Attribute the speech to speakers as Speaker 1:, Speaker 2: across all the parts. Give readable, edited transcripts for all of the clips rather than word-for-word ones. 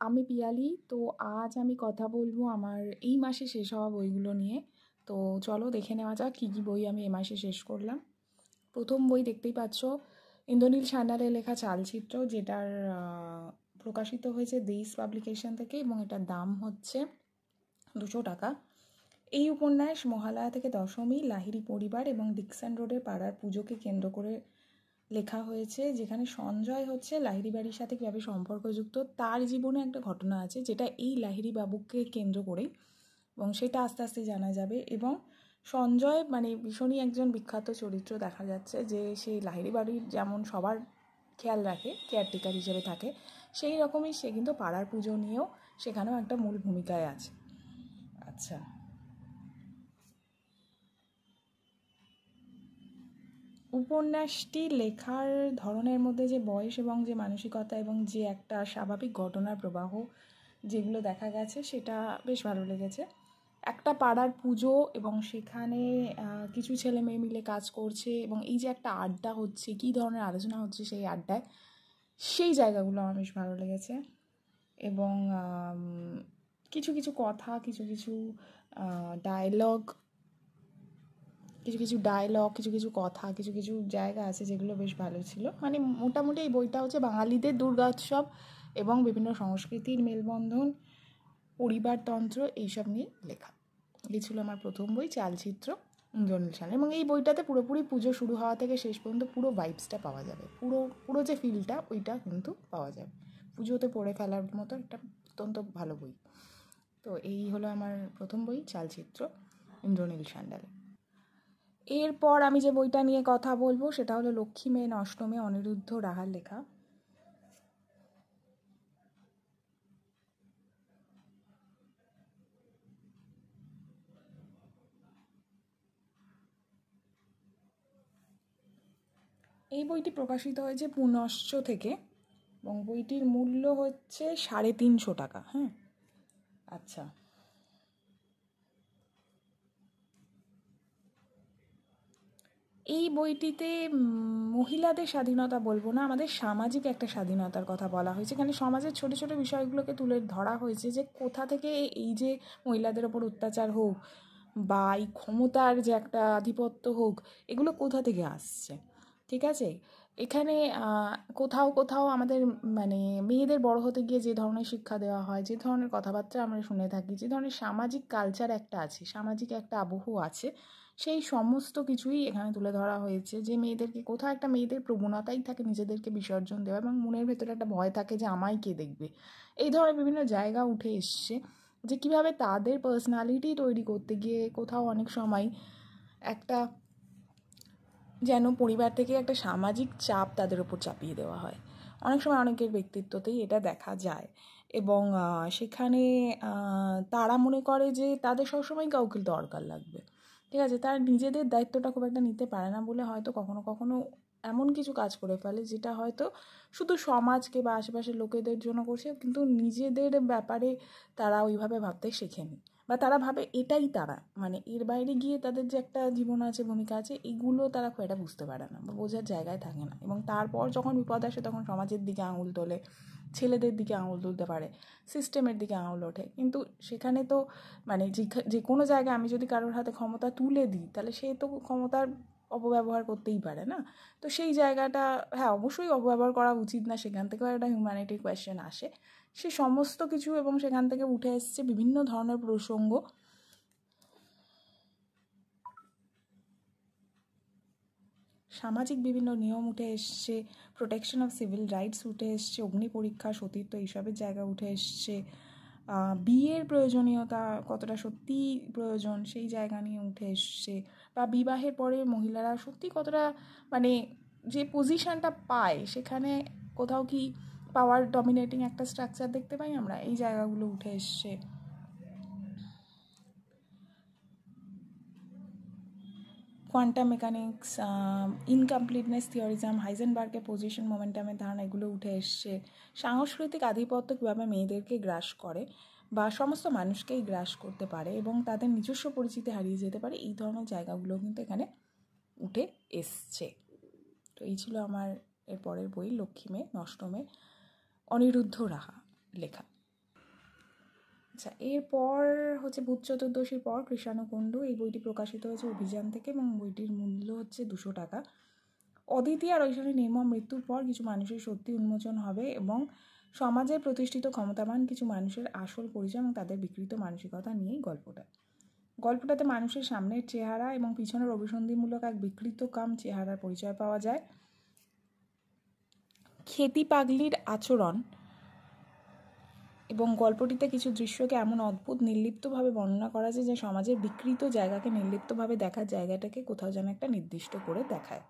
Speaker 1: আমি পিয়ালি। তো আজ আমি কথা বলবো আমার এই মাসে শেষ হওয়া বইগুলো নিয়ে। তো চলো দেখে নেওয়া যাক কী কী বই আমি এ মাসে শেষ করলাম। প্রথম বই দেখতেই পাচ্ছ, ইন্দ্রনীল সান্যালের লেখা চালচিত্র, যেটার প্রকাশিত হয়েছে দেশ পাবলিকেশন থেকে এবং এটার দাম হচ্ছে 200 টাকা। এই উপন্যাস মহালয়া থেকে দশমী, লাহিড়ী পরিবার এবং ডিকসন রোডের পাড়ার পুজোকে কেন্দ্র করে লেখা হয়েছে, যেখানে সঞ্জয় হচ্ছে লাহিড়ী বাড়ির সাথে কীভাবে সম্পর্কযুক্ত, তার জীবনে একটা ঘটনা আছে যেটা এই লাহিড়ী বাবুকে কেন্দ্র করেই, এবং সেটা আস্তে আস্তে জানা যাবে। এবং সঞ্জয় মানে ভীষণই একজন বিখ্যাত চরিত্র দেখা যাচ্ছে, যে সেই লাহিড়ী বাড়ির যেমন সবার খেয়াল রাখে, কেয়ারটেকার হিসেবে থাকে, সেই রকমই সে কিন্তু পাড়ার পুজো নিয়েও সেখানেও একটা মূল ভূমিকায় আছে। আচ্ছা, উপন্যাসটি লেখার ধরনের মধ্যে যে বয়স এবং যে মানসিকতা এবং যে একটা স্বাভাবিক ঘটনার প্রবাহ যেগুলো দেখা গেছে, সেটা বেশ ভালো লেগেছে। একটা পাড়ার পুজো এবং সেখানে কিছু ছেলে মেয়ে মিলে কাজ করছে, এবং এই যে একটা আড্ডা হচ্ছে, কী ধরনের আলোচনা হচ্ছে সেই আড্ডায়, সেই জায়গাগুলো আমার বেশ ভালো লেগেছে। এবং কিছু কিছু কথা, কিছু কিছু ডায়লগ, কিছু কিছু কথা, কিছু কিছু জায়গা আছে যেগুলো বেশ ভালো ছিল। মানে মোটামুটি এই বইটা হচ্ছে বাঙালিদের দুর্গা উৎসব এবং বিভিন্ন সংস্কৃতির মেলবন্ধন, পরিবারতন্ত্র, এইসব নিয়ে লেখা। এই ছিল আমার প্রথম বই, চালচিত্র, ইন্দ্রনীল সান্যাল। এবং এই বইটাতে পুরোপুরি পুজো শুরু হওয়া থেকে শেষ পর্যন্ত পুরো ভাইবসটা পাওয়া যাবে, পুরো যে ফিলটা ওইটা কিন্তু পাওয়া যাবে। পুজোতে পড়ে ফেলার মতো একটা অত্যন্ত ভালো বই। তো এই হলো আমার প্রথম বই, চালচিত্র, ইন্দ্রনীল সান্যাল। এরপর আমি যে বইটা নিয়ে কথা বলবো সেটা হলো লক্ষ্মী মেয়ে নষ্টমে, অনিরুদ্ধ রাহার লেখা। এই বইটি প্রকাশিত হয়েছে পুনশ্চ থেকে এবং বইটির মূল্য হচ্ছে 350 টাকা। হ্যাঁ, আচ্ছা, এই বইটিতে মহিলাদের স্বাধীনতা বলবো না, আমাদের সামাজিক একটা স্বাধীনতার কথা বলা হয়েছে। এখানে সমাজের ছোট ছোট বিষয়গুলোকে তুলে ধরা হয়েছে, যে কোথা থেকে এই যে মহিলাদের ওপর অত্যাচার হোক বা এই ক্ষমতার যে একটা আধিপত্য হোক, এগুলো কোথা থেকে আসছে। ঠিক আছে, এখানে কোথাও কোথাও আমাদের মানে মেয়েদের বড় হতে গিয়ে যে ধরনের শিক্ষা দেওয়া হয়, যে ধরনের কথাবার্তা আমরা শুনে থাকি, যে ধরনের সামাজিক কালচার একটা আছে, সামাজিক একটা আবহ আছে, সেই সমস্ত কিছুই এখানে তুলে ধরা হয়েছে। যে মেয়েদেরকে কোথাও একটা মেয়েদের প্রবণতাই থাকে নিজেদেরকে বিসর্জন দেওয়া, এবং মনের ভেতরে একটা ভয় থাকে যে আমায় কে দেখবে। এই ধরনের বিভিন্ন জায়গা উঠে এসছে, যে কীভাবে তাদের পার্সোনালিটি তৈরি করতে গিয়ে কোথাও অনেক সময় একটা যেন পরিবার থেকে একটা সামাজিক চাপ তাদের উপর চাপিয়ে দেওয়া হয়। অনেক সময় অনেকের ব্যক্তিত্বতেই এটা দেখা যায়, এবং সেখানে তারা মনে করে যে তাদের সবসময় কাউকে দরকার লাগবে। ঠিক আছে, তারা নিজেদের দায়িত্বটা খুব একটা নিতে পারে না বলে হয়তো কখনো কখনো এমন কিছু কাজ করে ফেলে যেটা হয়তো শুধু সমাজকে বা আশেপাশের লোকেদের জন্য করছে, কিন্তু নিজেদের ব্যাপারে তারা ওইভাবে ভাবতে শেখেনি, বা তারা ভাবে এটাই তারা, মানে এর বাইরে গিয়ে তাদের যে একটা জীবন আছে, ভূমিকা আছে, এগুলো তারা খুব একটা বুঝতে পারে না বা বোঝার জায়গায় থাকে না। এবং তারপর যখন বিপদ আসে তখন সমাজের দিকে আঙুল তোলে, ছেলেদের দিকে আঙুল তুলতে পারে, সিস্টেমের দিকে আঙুল ওঠে। কিন্তু সেখানে তো মানে যে কোনো জায়গায় আমি যদি কারোর হাতে ক্ষমতা তুলে দিই, তাহলে সে তো ক্ষমতার অপব্যবহার করতেই পারে না। তো সেই জায়গাটা, হ্যাঁ অবশ্যই অপব্যবহার করা উচিত না, সেখান থেকেও একটা হিউম্যানিটি কোয়েশ্চেন আসে, সে সমস্ত কিছু। এবং সেখান থেকে উঠে এসছে বিভিন্ন ধরনের প্রসঙ্গ, সামাজিক বিভিন্ন নিয়ম উঠে এসছে, প্রোটেকশন অফ সিভিল রাইটস উঠে এসছে, অগ্নি পরীক্ষা, সতীত্ব, এইসবের জায়গা উঠে এসছে, বিয়ের প্রয়োজনীয়তা কতটা সত্যি প্রয়োজন সেই জায়গা নিয়ে উঠে এসছে, বা বিবাহের পরে মহিলারা সত্যি কতটা মানে যে পজিশানটা পায়, সেখানে কোথাও কি পাওয়ার ডমিনেটিং একটা স্ট্রাকচার দেখতে পাই আমরা, এই জায়গাগুলো উঠে এসছে। কোয়ান্টাম মেকানিক্স, ইনকমপ্লিটনেস থিওরিজম, হাইজেনবার্গের পজিশন মোমেন্টামের ধারণা, এগুলো উঠে এসছে। সাংস্কৃতিক আধিপত্য কীভাবে মেয়েদেরকে গ্রাস করে বা সমস্ত মানুষকেই গ্রাস করতে পারে এবং তাদের নিজস্ব পরিচিতি হারিয়ে যেতে পারে, এই ধরনের জায়গাগুলো কিন্তু এখানে উঠে এসছে। তো এই ছিল আমার এর পরের বই, লক্ষ্মী মেয়ে নষ্টমে, অনিরুদ্ধ রাহা লেখা। আচ্ছা, এরপর হচ্ছে ভূত চতুর্দশীর পর কৃষ্ণাণুকুণ্ডু। এই বইটি প্রকাশিত হয়েছে অভিযান থেকে এবং বইটির মূল্য হচ্ছে 200 টাকা। অদিতি আর ঐশ্বরীর নির্মম মৃত্যুর পর কিছু মানুষের সত্যি উন্মোচন হবে এবং সমাজের প্রতিষ্ঠিত ক্ষমতাবান কিছু মানুষের আসল পরিচয় এবং তাদের বিকৃত মানসিকতা নিয়েই গল্পটাতে মানুষের সামনের চেহারা এবং পিছনের অভিসন্ধিমূলক এক বিকৃত চেহারার পরিচয় পাওয়া যায়। খেতি পাগলির আচরণ এবং গল্পটিতে কিছু দৃশ্যকে এমন অদ্ভুত নির্লিপ্তভাবে বর্ণনা করা যায় যে সমাজের বিকৃত জায়গাকে নির্লিপ্তভাবে দেখার জায়গাটাকে কোথাও যেন একটা নির্দিষ্ট করে দেখায়।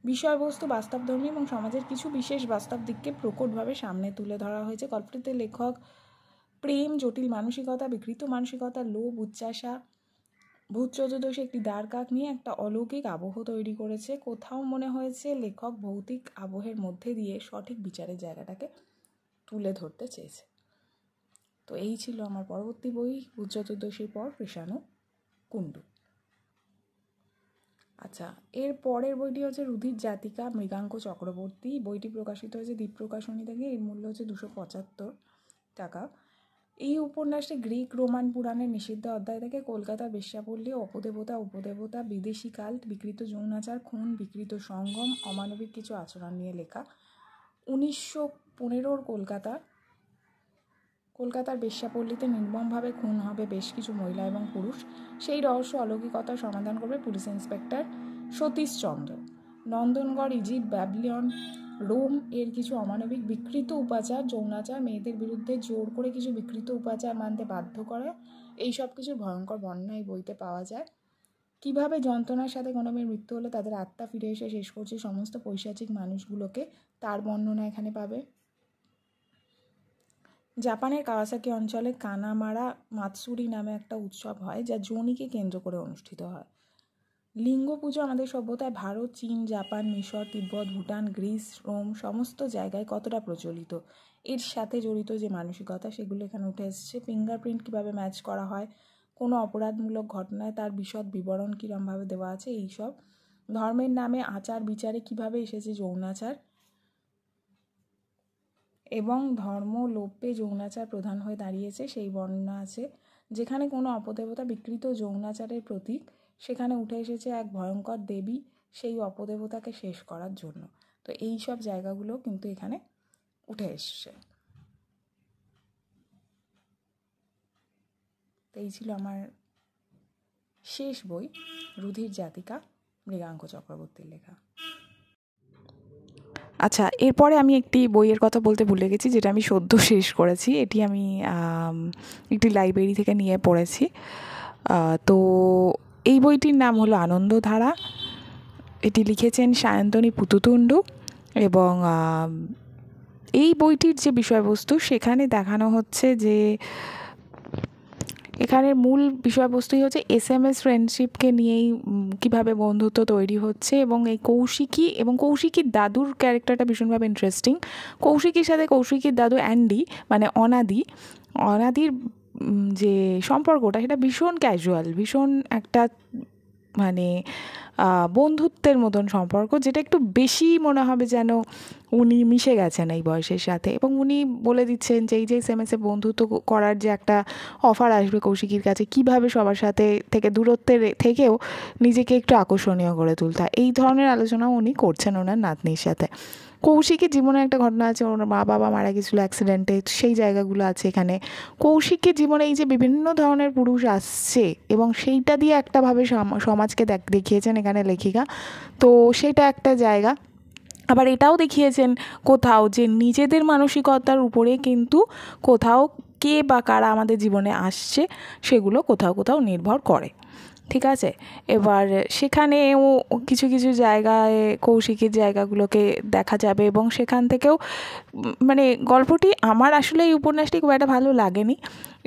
Speaker 1: বিষয়বস্তু বাস্তবধর্মী এবং সমাজের কিছু বিশেষ বাস্তব দিককে প্রকটভাবে সামনে তুলে ধরা হয়েছে। গল্পটিতে লেখক প্রেম, জটিল মানসিকতা, বিকৃত মানসিকতা, লোভ, উচ্চাসা, ভূত চতুর্দশী একটি দ্বারকাক নিয়ে একটা অলৌকিক আবহ তৈরি করেছে। কোথাও মনে হয়েছে লেখক ভৌতিক আবহের মধ্যে দিয়ে সঠিক বিচারের জায়গাটাকে তুলে ধরতে চেয়েছে। তো এই ছিল আমার পরবর্তী বই, ভূত চতুর্দশীর পর কৃষ্ণাণুকুণ্ডু। আচ্ছা, এর পরের বইটি হচ্ছে রুধির জাতিকা, মৃগাঙ্ক চক্রবর্তী। বইটি প্রকাশিত হয়েছে দ্বীপ প্রকাশনী থেকে। এর মূল্য হচ্ছে 275 টাকা। এই উপন্যাসটি গ্রিক রোমান পুরাণের নিষিদ্ধ অধ্যায় থেকে কলকাতার বেশ্যাপল্লী, উপদেবতা, বিদেশি কাল্ট, বিকৃত যৌনাচার, খুন, বিকৃত সঙ্গম, অমানবিক কিছু আচরণ নিয়ে লেখা। 1915 কলকাতার বেশ্যাপল্লীতে নির্মমভাবে খুন হবে বেশ কিছু মহিলা এবং পুরুষ। সেই রহস্য অলৌকিকতার সমাধান করবে পুলিশ ইন্সপেক্টর সতীশ চন্দ্র। নন্দনগড়, ইজিপ্ট, ব্যাবিলন, রোম এর কিছু অমানবিক বিকৃত উপাচার, যৌনাচার, মেয়েদের বিরুদ্ধে জোর করে কিছু বিকৃত উপাচার মানতে বাধ্য করা, এই সব কিছুর ভয়ঙ্কর বর্ণনা এই বইতে পাওয়া যায়। কীভাবে যন্ত্রণার সাথে কোনো মেয়ের মৃত্যু হলে তাদের আত্মা ফিরে এসে শেষ করছে সমস্ত পৈশাচিক মানুষগুলোকে, তার বর্ণনা এখানে পাবে। জাপানের কাওয়াসাকি অঞ্চলে কানামারা মাতসুরি নামে একটা উৎসব হয় যা যোনিকে কেন্দ্র করে অনুষ্ঠিত হয়। লিঙ্গ পুজো আমাদের সভ্যতায় ভারত, চীন, জাপান, মিশর, তিব্বত, ভুটান, গ্রিস, রোম সমস্ত জায়গায় কতটা প্রচলিত, এর সাথে জড়িত যে মানসিকতা সেগুলো এখানে উঠে এসছে। ফিঙ্গারপ্রিন্ট কীভাবে ম্যাচ করা হয়, কোনো অপরাধমূলক ঘটনায় তার বিশদ বিবরণ কীরমভাবে দেওয়া আছে, এইসব। ধর্মের নামে আচার বিচারে কীভাবে এসেছে যৌনাচার এবং ধর্ম লোপে যৌনাচার প্রধান হয়ে দাঁড়িয়েছে সেই বর্ণনা আছে। যেখানে কোনো অপদেবতা বিকৃত যৌনাচারের প্রতীক, সেখানে উঠে এসেছে এক ভয়ঙ্কর দেবী সেই অপদেবতাকে শেষ করার জন্য। তো এই সব জায়গাগুলো কিন্তু এখানে উঠে এসছে। তো এই ছিল আমার শেষ বই, রুধির জাতিকা, মৃগাঙ্ক চক্রবর্তীর লেখা। আচ্ছা, এরপরে আমি একটি বইয়ের কথা বলতে ভুলে গেছি যেটা আমি সদ্য শেষ করেছি। এটি আমি একটি লাইব্রেরি থেকে নিয়ে পড়েছি। তো এই বইটির নাম হলো আনন্দধারা। এটি লিখেছেন সায়ন্তনী পুতুতুন্ডু এবং এই বইটির যে বিষয়বস্তু সেখানে দেখানো হচ্ছে যে এখানের মূল বিষয়বস্তুই হচ্ছে SMS ফ্রেন্ডশিপকে নিয়েই কীভাবে বন্ধুত্ব তৈরি হচ্ছে এবং এই কৌশিকী এবং কৌশিকীর দাদুর ক্যারেক্টারটা ভীষণভাবে ইন্টারেস্টিং। কৌশিকীর সাথে কৌশিকীর দাদু অ্যান্ডি মানে অনাদির যে সম্পর্কটা সেটা ভীষণ ক্যাজুয়াল, ভীষণ একটা মানে বন্ধুত্বের মতন সম্পর্ক, যেটা একটু বেশি মনে হবে যেন উনি মিশে গেছেন এই বয়সের সাথে এবং উনি বলে দিচ্ছেন যে এই যে SMS বন্ধুত্ব করার যে একটা অফার আসবে কৌশিকীর কাছে, কীভাবে সবার সাথে থেকে দূরত্বে থেকেও নিজেকে একটু আকর্ষণীয় করে তুলতে হয়, এই ধরনের আলোচনাও উনি করছেন ওনার নাতনির সাথে। কৌশিকের জীবনে একটা ঘটনা আছে, ওর মা বাবা মারা গেছিলো অ্যাক্সিডেন্টে, সেই জায়গাগুলো আছে এখানে। কৌশিকের জীবনে এই যে বিভিন্ন ধরনের পুরুষ আসছে এবং সেইটা দিয়ে একটাভাবে সমাজকে দেখিয়েছেন এখানে লেখিকা। তো সেটা একটা জায়গা। আবার এটাও দেখিয়েছেন কোথাও যে নিজেদের মানসিকতার উপরে কিন্তু কোথাও কে বা কারা আমাদের জীবনে আসছে সেগুলো কোথাও নির্ভর করে। ঠিক আছে, এবার সেখানেও কিছু কিছু জায়গায় কৌশিকীর জায়গাগুলোকে দেখা যাবে এবং সেখান থেকেও মানে গল্পটি আমার আসলে এই উপন্যাসটি খুব একটা ভালো লাগেনি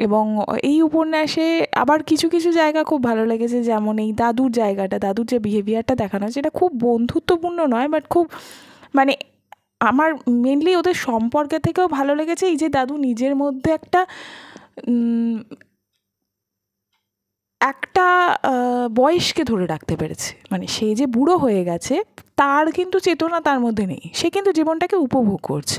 Speaker 1: এবং এই উপন্যাসে আবার কিছু কিছু জায়গা খুব ভালো লেগেছে, যেমন এই দাদুর জায়গাটা, দাদুর যে বিহেভিয়ারটা দেখানো হয়েছে এটা খুব বন্ধুত্বপূর্ণ নয়, বাট খুব মানে আমার মেনলি ওদের সম্পর্কের থেকেও ভালো লেগেছে এই যে দাদু নিজের মধ্যে একটা বয়সকে ধরে রাখতে পেরেছে, মানে সে যে বুড়ো হয়ে গেছে তার কিন্তু চেতনা তার মধ্যে নেই, সে কিন্তু জীবনটাকে উপভোগ করছে।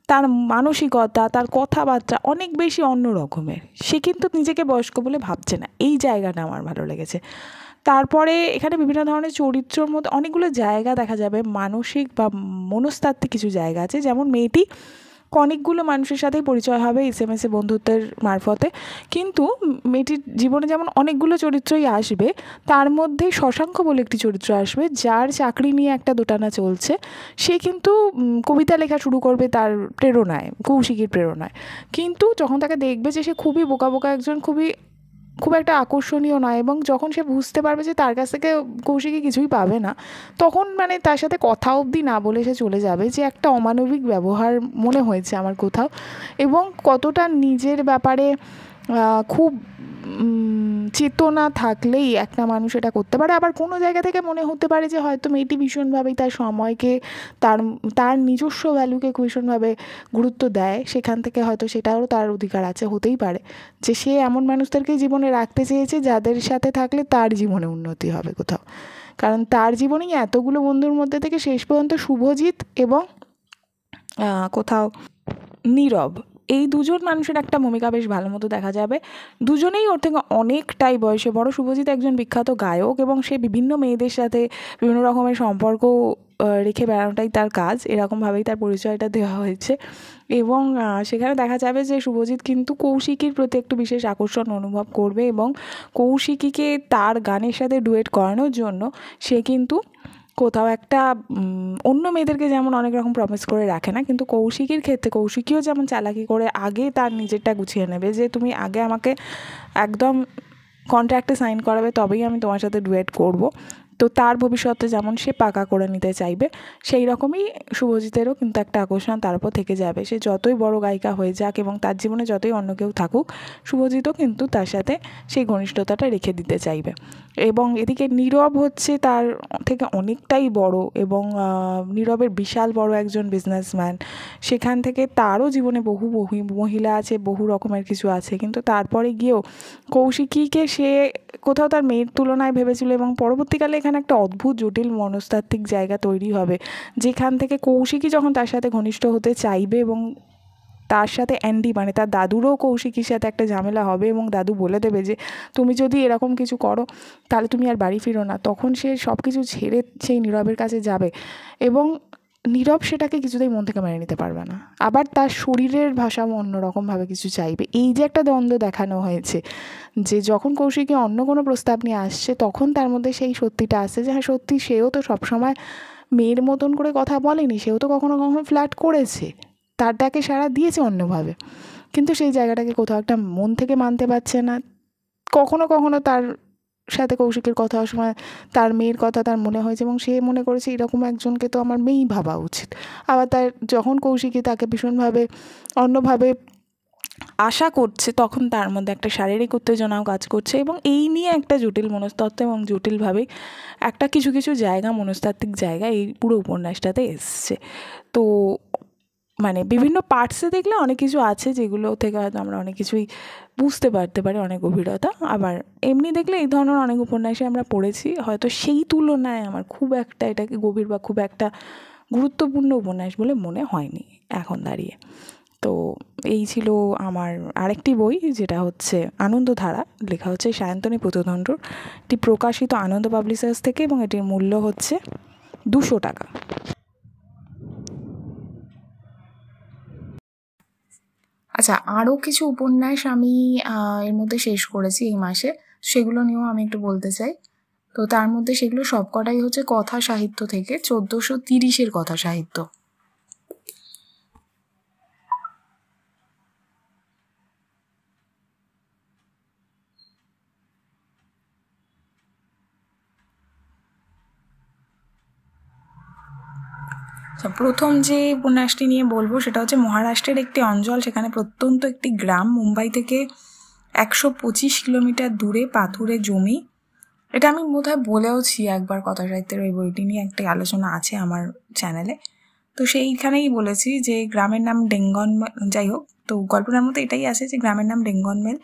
Speaker 1: তার মানসিকতা, তার কথাবার্তা অনেক বেশি অন্য রকমের। সে কিন্তু নিজেকে বয়স্ক বলে ভাবছে না, এই জায়গাটা আমার ভালো লেগেছে। তারপরে এখানে বিভিন্ন ধরনের চরিত্রর মধ্যে অনেকগুলো জায়গা দেখা যাবে, মানসিক বা মনস্তাত্ত্বিক কিছু জায়গা আছে। যেমন মেয়েটি অনেকগুলো মানুষের সাথেই পরিচয় হবে এসএমএসে বন্ধুত্বের মারফতে, কিন্তু মেয়েটির জীবনে যেমন অনেকগুলো চরিত্রই আসবে, তার মধ্যে শশাঙ্ক বলে একটি চরিত্র আসবে যার চাকরি নিয়ে একটা দোটানা চলছে। সে কিন্তু কবিতা লেখা শুরু করবে তার প্রেরণায়, কৌশিকীর প্রেরণায়। কিন্তু যখন তাকে দেখবে যে সে খুবই বোকা বোকা একজন, খুব একটা আকর্ষণীয় নয়, এবং যখন সে বুঝতে পারবে যে তার কাছ থেকে কৌশিকী কিছুই পাবে না, তখন মানে তার সাথে কথা অবধি না বলে সে চলে যাবে, যে একটা অমানবিক ব্যবহার মনে হয়েছে আমার কোথাও। এবং কতটা নিজের ব্যাপারে খুব চেতনা থাকলেই একটা মানুষ এটা করতে পারে। আবার কোনো জায়গা থেকে মনে হতে পারে যে হয়তো মেয়েটি ভীষণভাবেই তার সময়কে, তার তার নিজস্ব ভ্যালুকে ভীষণভাবে গুরুত্ব দেয়, সেখান থেকে হয়তো সেটাও তার অধিকার আছে, হতেই পারে যে সে এমন মানুষদেরকে জীবনে রাখতে চেয়েছে যাদের সাথে থাকলে তার জীবনে উন্নতি হবে কোথাও। কারণ তার জীবনেই এতগুলো বন্ধুর মধ্যে থেকে শেষ পর্যন্ত শুভজিৎ এবং কোথাও নীরব, এই দুজন মানুষের একটা ভূমিকা বেশ ভালো মতো দেখা যাবে। দুজনেই ওর থেকে অনেকটাই বয়সে বড়। শুভজিৎ একজন বিখ্যাত গায়ক এবং সে বিভিন্ন মেয়েদের সাথে বিভিন্ন রকমের সম্পর্ক রেখে বেড়ানোটাই তার কাজ, এরকমভাবেই তার পরিচয়টা দেওয়া হয়েছে। এবং সেখানে দেখা যাবে যে শুভজিৎ কিন্তু কৌশিকীর প্রতি একটু বিশেষ আকর্ষণ অনুভব করবে, এবং কৌশিকীকে তার গানের সাথে ডুয়েট করানোর জন্য সে কিন্তু কোথাও একটা অন্য মেয়েদেরকে যেমন অনেক রকম প্রমিস করে রাখে না, কিন্তু কৌশিকীর ক্ষেত্রে কৌশিকীও যেমন চালাকি করে আগে তার নিজেরটা গুছিয়ে নেবে, যে তুমি আগে আমাকে একদম কন্ট্রাক্টে সাইন করাবে, তবেই আমি তোমার সাথে ডুয়েট করব। তো তার ভবিষ্যতে যেমন সে পাকা করে নিতে চাইবে, সেই রকমই শুভজিতেরও কিন্তু একটা আকর্ষণ তার উপর থেকে যাবে। সে যতই বড় গায়িকা হয়ে যাক এবং তার জীবনে যতই অন্য কেউ থাকুক, শুভজিৎও কিন্তু তার সাথে সেই ঘনিষ্ঠতাটা রেখে দিতে চাইবে। এবং এদিকে নীরব হচ্ছে তার থেকে অনেকটাই বড়, এবং নীরবের বিশাল বড় একজন বিজনেসম্যান। সেখান থেকে তারও জীবনে বহু মহিলা আছে, বহু রকমের কিছু আছে, কিন্তু তারপরে গিয়েও কৌশিকীকে সে কোথাও তার মেয়ের তুলনায় ভেবেছিল, এবং পরবর্তীকালে এখানে একটা অদ্ভুত জটিল মনস্তাত্ত্বিক জায়গা তৈরি হবে, যেখান থেকে কৌশিকী যখন তার সাথে ঘনিষ্ঠ হতে চাইবে এবং তার সাথে অ্যান্ডি মানে তার দাদুরও কৌশিকীর সাথে একটা ঝামেলা হবে, এবং দাদু বলে দেবে যে তুমি যদি এরকম কিছু করো তাহলে তুমি আর বাড়ি ফিরো না, তখন সে সব কিছু ছেড়ে সেই নীরবের কাছে যাবে, এবং নীরব সেটাকে কিছুতেই মন থেকে মেনে নিতে পারবে না। আবার তার শরীরের ভাষাও অন্যরকমভাবে কিছু চাইবে। এই যে একটা দ্বন্দ্ব দেখানো হয়েছে, যে যখন কৌশিকী অন্য কোনো প্রস্তাব নিয়ে আসছে তখন তার মধ্যে সেই সত্যিটা আসছে যে হ্যাঁ সত্যি সেও তো সবসময় মেয়ের মতন করে কথা বলেনি, সেও তো কখনো কখনো ফ্ল্যাট করেছে, তার ডাকে সাড়া দিয়েছে অন্যভাবে, কিন্তু সেই জায়গাটাকে কোথাও একটা মন থেকে মানতে পারছে না। কখনো কখনো তার সাথে কৌশিকের কথা সময় তার মেয়ের কথা তার মনে হয়েছে, এবং সে মনে করেছে এরকম একজনকে তো আমার মেয়েই ভাবা উচিত। আবার তার যখন কৌশিকী তাকে ভীষণভাবে অন্যভাবে আশা করছে, তখন তার মধ্যে একটা শারীরিক উত্তেজনাও কাজ করছে, এবং এই নিয়ে একটা জটিল মনস্তত্ত্ব এবং জটিলভাবে একটা কিছু কিছু জায়গা, মনস্তাত্ত্বিক জায়গা এই পুরো উপন্যাসটাতে এসছে। তো মানে বিভিন্ন পার্টসে দেখলে অনেক কিছু আছে যেগুলো থেকে হয়তো আমরা অনেক কিছুই বুঝতে পারতে পারি, অনেক গভীরতা। আবার এমনি দেখলে এই ধরনের অনেক উপন্যাসে আমরা পড়েছি, হয়তো সেই তুলনায় আমার খুব একটা এটাকে গভীর বা খুব একটা গুরুত্বপূর্ণ উপন্যাস বলে মনে হয়নি এখন দাঁড়িয়ে। তো এই ছিল আমার আরেকটি বই, যেটা হচ্ছে আনন্দধারা, লেখা হচ্ছে সায়ন্তনী পুতদণ্ডর, এটি প্রকাশিত আনন্দ পাবলিশার্স থেকে, এবং এটির মূল্য হচ্ছে 200 টাকা। আচ্ছা, আরও কিছু উপন্যাস আমি এর মধ্যে শেষ করেছি এই মাসে, সেগুলো নিয়েও আমি একটু বলতে চাই। তো তার মধ্যে সেগুলো সবকটাই হচ্ছে কথা সাহিত্য থেকে, 1430-এর কথা সাহিত্য। প্রথম যে উপন্যাসটি নিয়ে বলবো সেটা হচ্ছে মহারাষ্ট্রের একটি অঞ্চল, সেখানে প্রত্যন্ত একটি গ্রাম, মুম্বাই থেকে 125 কিলোমিটার দূরে, পাথুরে জমি। এটা আমি বোধহয় বলেওছি একবার, কথা সাহিত্যের ওই বইটি নিয়ে একটি আলোচনা আছে আমার চ্যানেলে, তো সেইখানেই বলেছি যে গ্রামের নাম ডেঙ্গনমেল। যাই হোক, তো গল্পটার মধ্যে এটাই আছে যে গ্রামের নাম ডেঙ্গনমেল।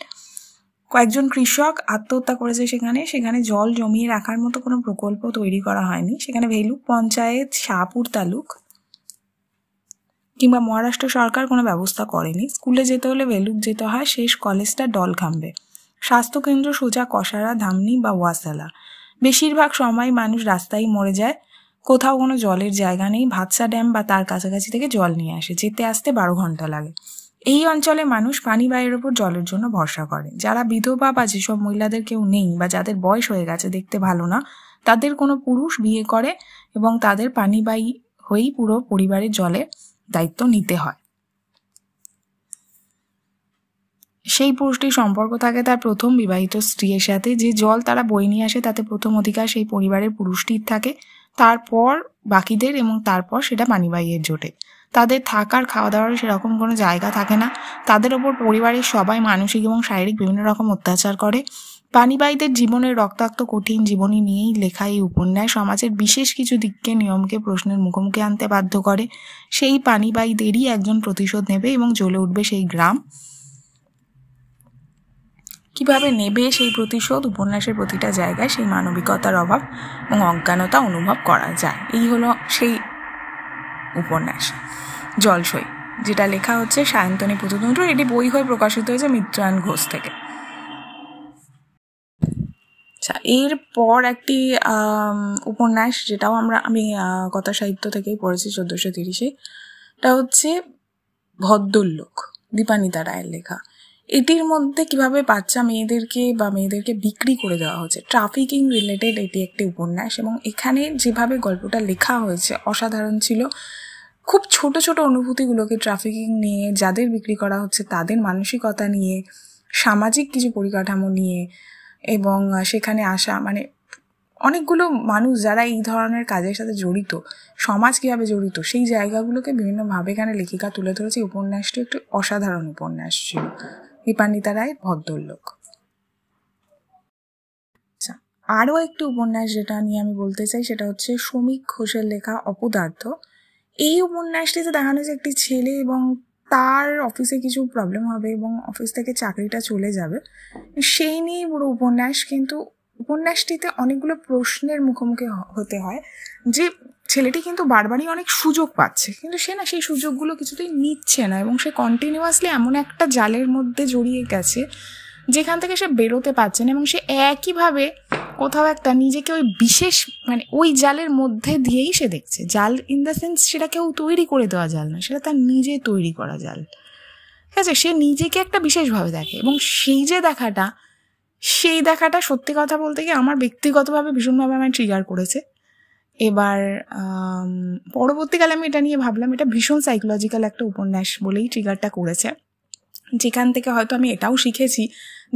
Speaker 1: কয়েকজন কৃষক আত্মহত্যা করেছে সেখানে জল জমিয়ে রাখার মতো কোনো প্রকল্প তৈরি করা হয়নি। সেখানে ভেলুক পঞ্চায়েত, শাহপুর তালুক, কিংবা মহারাষ্ট্র সরকার কোনো ব্যবস্থা করেনি। স্কুলে যেতে হলে ভেলুর যেতে হয়, শেষ কলেজটা ডলখাম্বে। স্বাস্থ্যকেন্দ্র সোজা কসারা, ধামনি বা ওয়াসালা। বেশিরভাগ সময় মানুষ রাস্তায় মরে যায়। কোথাও কোনো জলের জায়গা নেই। ভাতসা ড্যাম বা তার কাছাকাছি থেকে জল নিয়ে আসে, যেতে আসতে 12 ঘন্টা লাগে। এই অঞ্চলে মানুষ পানিবাহির ওপর জলের জন্য ভরসা করে। যারা বিধবা বা যেসব মহিলাদের কেউ নেই বা যাদের বয়স হয়ে গেছে, দেখতে ভালো না, তাদের কোনো পুরুষ বিয়ে করে এবং তাদের পানিবাহী হয়েই পুরো পরিবারের জলের দায়িত্ব নিতে হয়। সেই পুরুষটির সম্পর্ক থাকে তার প্রথম বিবাহিত স্ত্রীর সাথে। যে জল তারা বয়ে নিয়ে আসে তাতে প্রথম অধিকার সেই পরিবারের পুরুষটির থাকে, তারপর বাকিদের, এবং তারপর সেটা পানিবাহীর জোটে। তাদের থাকার খাওয়া দাওয়ার সেরকম কোনো জায়গা থাকে না। তাদের ওপর পরিবারের সবাই মানসিক এবং শারীরিক বিভিন্ন রকম অত্যাচার করে। পানিবাহীদের জীবনের রক্তাক্ত কঠিন জীবনী নিয়েই লেখা এই উপন্যাস সমাজের বিশেষ কিছু দিককে, নিয়মকে প্রশ্নের মুখোমুখি আনতে বাধ্য করে। সেই পানিবাহীদেরই একজন প্রতিশোধ নেবে এবং জ্বলে উঠবে সেই গ্রাম। কিভাবে নেবে সেই প্রতিশোধ, উপন্যাসের প্রতিটা জায়গায় সেই মানবিকতার অভাব এবং অজ্ঞানতা অনুভব করা যায়। এই হলো সেই উপন্যাস জলসই, যেটা লেখা হচ্ছে সায়ন্তনী পুততন্ত্র। এটি বই হয়ে প্রকাশিত হয়েছে মিত্রায়ণ ঘোষ থেকে। আচ্ছা, এরপর একটি উপন্যাস যেটাও আমি কথা সাহিত্য থেকেই পড়েছি 1430-এ, এটা হচ্ছে ভদ্রলোক, দীপানিতা রায়ের লেখা। এটির মধ্যে কিভাবে বাচ্চা মেয়েদেরকে বিক্রি করে দেওয়া হচ্ছে, ট্রাফিকিং রিলেটেড এটি একটি উপন্যাস। এবং এখানে যেভাবে গল্পটা লেখা হয়েছে অসাধারণ ছিল। খুব ছোট ছোট অনুভূতিগুলোকে ট্রাফিকিং নিয়ে, যাদের বিক্রি করা হচ্ছে তাদের মানসিকতা নিয়ে, সামাজিক কিছু পরিকাঠামো নিয়ে, এবং সেখানে আসা অনেকগুলো মানুষ যারা এই ধরনের কাজের সাথে জড়িত, সমাজ কীভাবে জড়িত, সেই জায়গাগুলোকে বিভিন্নভাবে এখানে লেখিকা তুলে ধরেছে। উপন্যাসটি একটি অসাধারণ উপন্যাস ছিল, দীপানিতা রায়ের ভদ্রলোক। আচ্ছা, আরও একটি উপন্যাস যেটা নিয়ে আমি বলতে চাই সেটা হচ্ছে শ্রমিক ঘোষের লেখা অপদার্থ। এই উপন্যাসটিতে দেখানো হয়েছে একটি ছেলে এবং তার অফিসে কিছু প্রবলেম হবে এবং অফিস থেকে চাকরিটা চলে যাবে, সেই নিয়েই পুরো উপন্যাস। কিন্তু উপন্যাসটিতে অনেকগুলো প্রশ্নের মুখোমুখি হতে হয় যে ছেলেটি কিন্তু বারবারই অনেক সুযোগ পাচ্ছে, কিন্তু সে সেই সুযোগগুলো কিছুতেই নিচ্ছে না, এবং সে কন্টিনিউয়াসলি এমন একটা জালের মধ্যে জড়িয়ে গেছে যেখান থেকে সে বেরোতে পারছে না। এবং সে একইভাবে কোথাও একটা নিজেকে ওই বিশেষ ওই জালের মধ্যে দিয়েই সে দেখছে। জাল ইন দ্য সেন্স সেটা কেউ তৈরি করে দেওয়া জাল না, সেটা তার নিজে তৈরি করা জাল। ঠিক আছে, সে নিজেকে একটা বিশেষভাবে দেখে, এবং সেই দেখাটা সত্যি কথা বলতে গিয়ে আমার ব্যক্তিগতভাবে ভীষণভাবে আমায় ট্রিগার করেছে। এবার পরবর্তীকালে আমি এটা নিয়ে ভাবলাম এটা ভীষণ সাইকোলজিক্যাল একটা উপন্যাস বলেই ট্রিগারটা করেছে, যেখান থেকে হয়তো আমি এটাও শিখেছি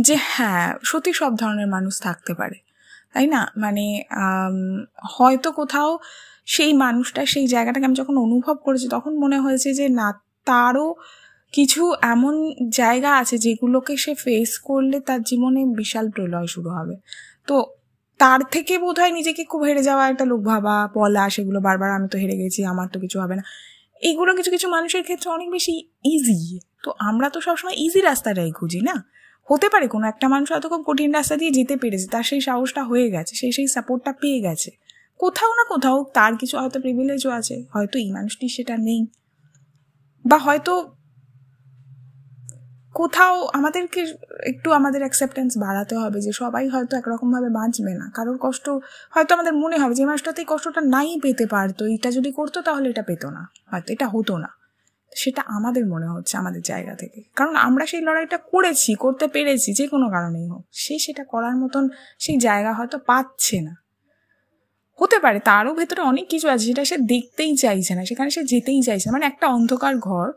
Speaker 1: যে হ্যাঁ, সত্যি সব ধরনের মানুষ থাকতে পারে, তাই না? হয়তো কোথাও সেই মানুষটা, সেই জায়গাটাকে আমি যখন অনুভব করেছি তখন মনে হয়েছে যে না, তারও কিছু এমন জায়গা আছে যেগুলোকে সে ফেস করলে তার জীবনে বিশাল প্রলয় শুরু হবে। তো তার থেকে বোধহয় নিজেকে খুব হেরে যাওয়া একটা লোক ভাবা, বলা সেগুলো বারবার, আমি তো হেরে গেছি, আমার তো কিছু হবে না, এইগুলো কিছু কিছু মানুষের ক্ষেত্রে অনেক বেশি ইজি। তো আমরা তো সবসময় ইজি রাস্তাটাই খুঁজি না। হতে পারে কোনো একটা মানুষ হয়তো খুব কঠিন রাস্তা দিয়ে যেতে পেরেছে, তার সেই সাহসটা হয়ে গেছে, সেই সাপোর্টটা পেয়ে গেছে, কোথাও না কোথাও তার কিছু হয়তো প্রিভিলেজও আছে, হয়তো এই মানুষটি সেটা নেই, বা হয়তো কোথাও আমাদেরকে একটু আমাদের অ্যাকসেপ্টেন্স বাড়াতে হবে যে সবাই হয়তো একরকমভাবে বাঁচবে না। কারোর কষ্ট হয়তো আমাদের মনে হবে যে মানুষটাতে এই কষ্টটা নাই পেতে পারতো, এটা যদি করতো তাহলে এটা পেতো না, হয়তো এটা হতো না, সেটা আমাদের মনে হচ্ছে আমাদের জায়গা থেকে, কারণ আমরা সেই লড়াইটা করতে পেরেছি, যে কোনো কারণেই হোক। সেটা করার মতন সেই জায়গা হয়তো পাচ্ছে না। হতে পারে তারও ভেতরে অনেক কিছু আছে যেটা সে দেখতেই চাইছে না, সেখানে সে যেতেই চাইছে না। একটা অন্ধকার ঘর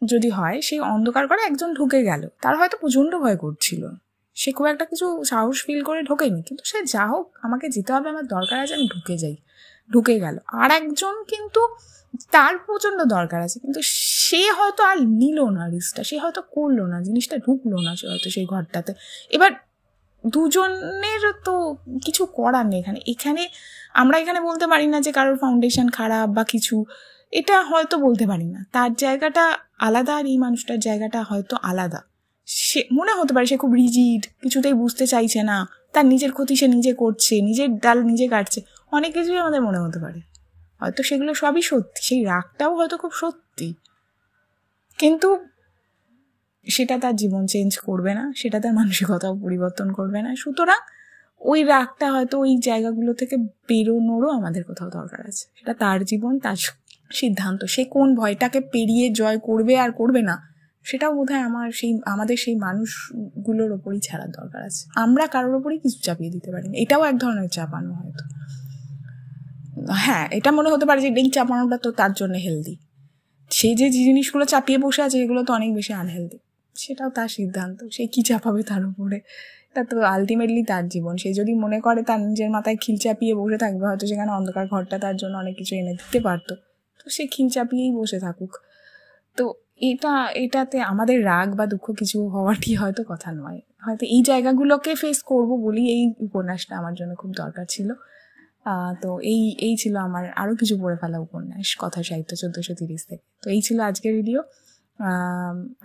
Speaker 1: যদি হয়, সেই অন্ধকার ঘরে একজন ঢুকে গেল, তার হয়তো প্রচণ্ড ভয় করছিল, সে খুব একটা কিছু সাহস ফিল করে ঢোকেনি, কিন্তু সে যা হোক, আমাকে যেতে হবে, আমার দরকার আছে, আমি ঢুকে গেল। আর একজন কিন্তু তার প্রচণ্ড দরকার আছে, কিন্তু সে হয়তো আর নিল না রিস্কটা, সে হয়তো করলো না, জিনিসটা ঢুকলো না সে হয়তো সেই ঘরটাতে। এবার দুজনের তো কিছু করার নেই এখানে আমরা এখানে বলতে পারি না যে কারোর ফাউন্ডেশন খারাপ বা কিছু, এটা হয়তো বলতে পারি না, তার জায়গাটা আলাদা আর এই মানুষটার জায়গাটা হয়তো আলাদা। সে মনে হতে পারে সে খুব রিজিড, কিছুতেই বুঝতে চাইছে না, তার নিজের ক্ষতি সে নিজে করছে, নিজের ডাল নিজে কাটছে, অনেক কিছুই আমাদের মনে হতে পারে, হয়তো সেগুলো সবই সত্যি, সেই রাগটাও হয়তো খুব সত্যি, কিন্তু সেটা তার জীবন চেঞ্জ করবে না, সেটা তার মানসিকতাও পরিবর্তন করবে না। সুতরাং ওই রাগটা হয়তো ওই জায়গাগুলো থেকে বেরোনোরও আমাদের কোথাও দরকার আছে। সেটা তার জীবন, তার সিদ্ধান্ত। সে কোন ভয়টাকে পেরিয়ে জয় করবে আর করবে না, সেটাও বোধহয় আমাদের সেই মানুষগুলোর ওপরই ছাড়ার দরকার আছে। আমরা কারোর ওপরই কিছু চাপিয়ে দিতে পারি না, এটাও এক ধরনের চাপানো হয়তো। হ্যাঁ, এটা মনে হতে পারে যে এই চাপানোটা তো তার জন্য হেলদি, সে যে জিনিসগুলো চাপিয়ে বসে আছে এগুলো তো অনেক বেশি আনহেলদি, সেটাও তার সিদ্ধান্ত। সে কি চাপাবে তার উপরে, এটা তো আলটিমেটলি তার জীবন। সে যদি মনে করে তার নিজের মাথায় খিল চাপিয়ে বসে থাকবে, হয়তো সেখানে অন্ধকার ঘরটা তার জন্য অনেক কিছু এনে দিতে পারতো, তো সে খিল চাপিয়েই বসে থাকুক। তো এটাতে আমাদের রাগ বা দুঃখ কিছু হওয়ারই হয়তো কথা নয়। হয়তো এই জায়গাগুলোকে ফেস করবো বলি এই উপন্যাসটা আমার জন্য খুব দরকার ছিল। তো এই ছিল আমার আরও কিছু পড়ে ফেলা উপন্যাস কথা সাহিত্য 1430 থেকে। তো এই ছিল আজকের ভিডিও।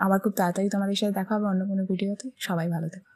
Speaker 1: আবার খুব তাড়াতাড়ি তোমাদের সাথে দেখা হবে অন্য কোনো ভিডিওতে। সবাই ভালো থেকো।